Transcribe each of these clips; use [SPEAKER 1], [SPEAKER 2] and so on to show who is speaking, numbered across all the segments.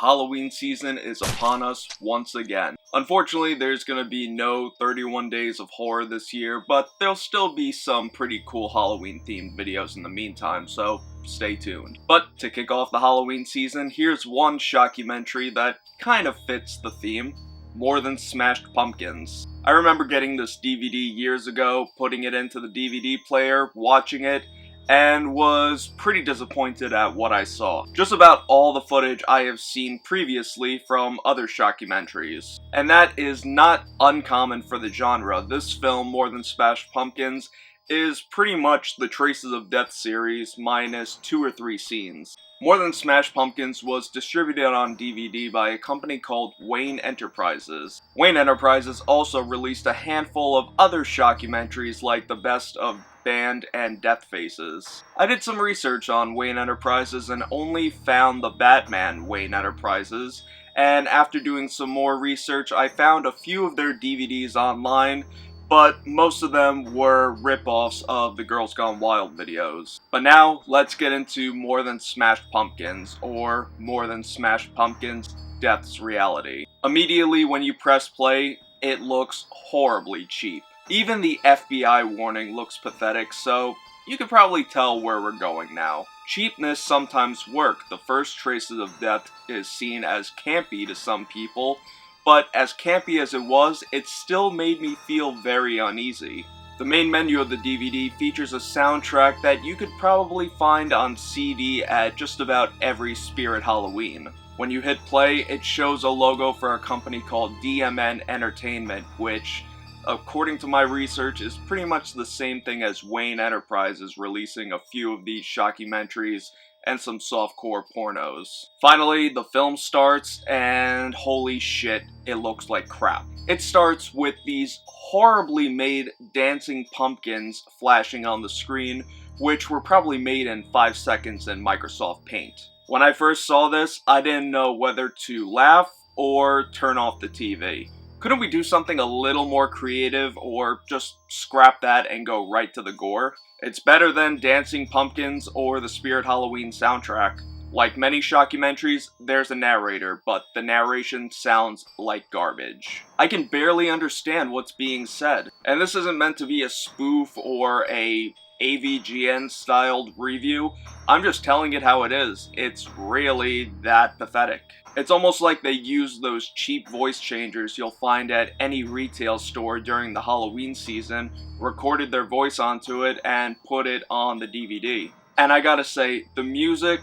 [SPEAKER 1] Halloween season is upon us once again. Unfortunately, there's gonna be no 31 Days of Horror this year, but there'll still be some pretty cool Halloween themed videos in the meantime, so stay tuned. But to kick off the Halloween season, here's one shockumentary that kind of fits the theme: More Than Smashed Pumpkins. I remember getting this DVD years ago, putting it into the DVD player, watching it, and was pretty disappointed at what I saw. Just about all the footage I have seen previously from other shockumentaries. And that is not uncommon for the genre. This film, More Than Smashed Pumpkins, is pretty much the Traces of Death series minus 2 or 3 scenes. More Than Smashed Pumpkins was distributed on DVD by a company called Wayne Enterprises. Wayne Enterprises also released a handful of other shockumentaries like The Best of Band and Death Faces. I did some research on Wayne Enterprises and only found the Batman Wayne Enterprises, and after doing some more research I found a few of their DVDs online, but most of them were rip-offs of the Girls Gone Wild videos. But now, let's get into More Than Smashed Pumpkins, or More Than Smashed Pumpkins: Death's Reality. Immediately when you press play, it looks horribly cheap. Even the FBI warning looks pathetic, so you can probably tell where we're going now. Cheapness sometimes works. The first Traces of Death is seen as campy to some people, but as campy as it was, it still made me feel very uneasy. The main menu of the DVD features a soundtrack that you could probably find on CD at just about every Spirit Halloween. When you hit play, it shows a logo for a company called DMN Entertainment, which, according to my research, is pretty much the same thing as Wayne Enterprises releasing a few of these shockumentaries and some softcore pornos. Finally, the film starts, and holy shit, it looks like crap. It starts with these horribly made dancing pumpkins flashing on the screen, which were probably made in 5 seconds in Microsoft Paint. When I first saw this, I didn't know whether to laugh or turn off the TV. Couldn't we do something a little more creative, or just scrap that and go right to the gore? It's better than Dancing Pumpkins or the Spirit Halloween soundtrack. Like many shockumentaries, there's a narrator, but the narration sounds like garbage. I can barely understand what's being said, and this isn't meant to be a spoof or a AVGN-styled review. I'm just telling it how it is. It's really that pathetic. It's almost like they used those cheap voice changers you'll find at any retail store during the Halloween season, recorded their voice onto it, and put it on the DVD. And I gotta say, the music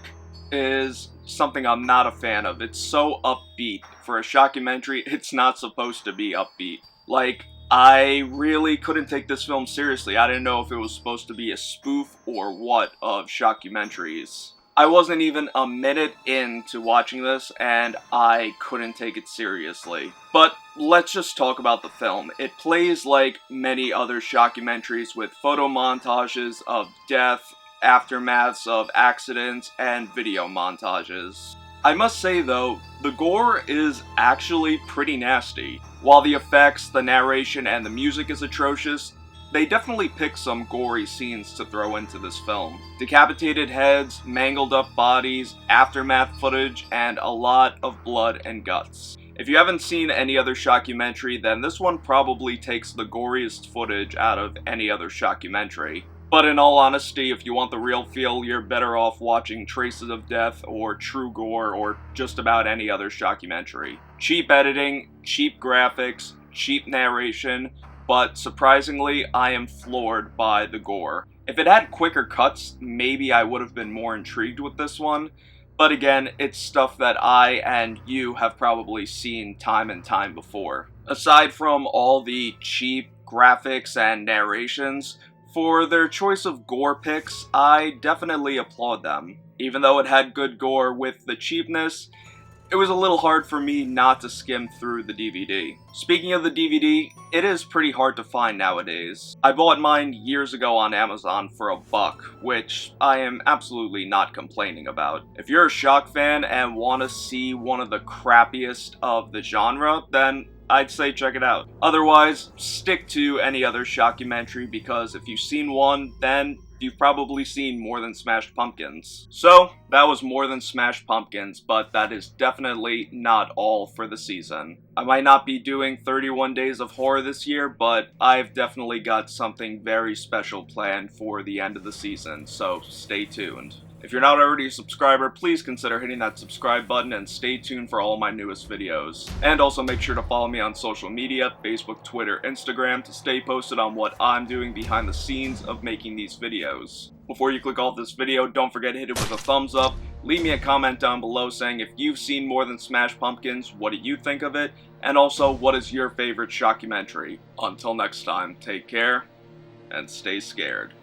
[SPEAKER 1] is something I'm not a fan of. It's so upbeat. For a shockumentary, it's not supposed to be upbeat. Like, I really couldn't take this film seriously. I didn't know if it was supposed to be a spoof or what of shockumentaries. I wasn't even a minute into watching this, and I couldn't take it seriously. But let's just talk about the film. It plays like many other shockumentaries with photo montages of death, aftermaths of accidents, and video montages. I must say though, the gore is actually pretty nasty. While the effects, the narration, and the music is atrocious, they definitely pick some gory scenes to throw into this film. Decapitated heads, mangled up bodies, aftermath footage, and a lot of blood and guts. If you haven't seen any other shockumentary, then this one probably takes the goriest footage out of any other shockumentary. But in all honesty, if you want the real feel, you're better off watching Traces of Death or True Gore or just about any other shockumentary. Cheap editing, cheap graphics, cheap narration, but surprisingly, I am floored by the gore. If it had quicker cuts, maybe I would have been more intrigued with this one, but again, it's stuff that I and you have probably seen time and time before. Aside from all the cheap graphics and narrations, for their choice of gore picks, I definitely applaud them. Even though it had good gore with the cheapness, it was a little hard for me not to skim through the DVD. Speaking of the DVD, it is pretty hard to find nowadays. I bought mine years ago on Amazon for $1, which I am absolutely not complaining about. If you're a shock fan and want to see one of the crappiest of the genre, then I'd say check it out. Otherwise, stick to any other shockumentary, because if you've seen one, then you've probably seen More Than Smashed Pumpkins. So, that was More Than Smashed Pumpkins, but that is definitely not all for the season. I might not be doing 31 Days of Horror this year, but I've definitely got something very special planned for the end of the season, so stay tuned. If you're not already a subscriber, please consider hitting that subscribe button and stay tuned for all of my newest videos. And also make sure to follow me on social media, Facebook, Twitter, Instagram, to stay posted on what I'm doing behind the scenes of making these videos. Before you click off this video, don't forget to hit it with a thumbs up, leave me a comment down below saying if you've seen More Than Smashed Pumpkins, what do you think of it, and also what is your favorite shockumentary. Until next time, take care, and stay scared.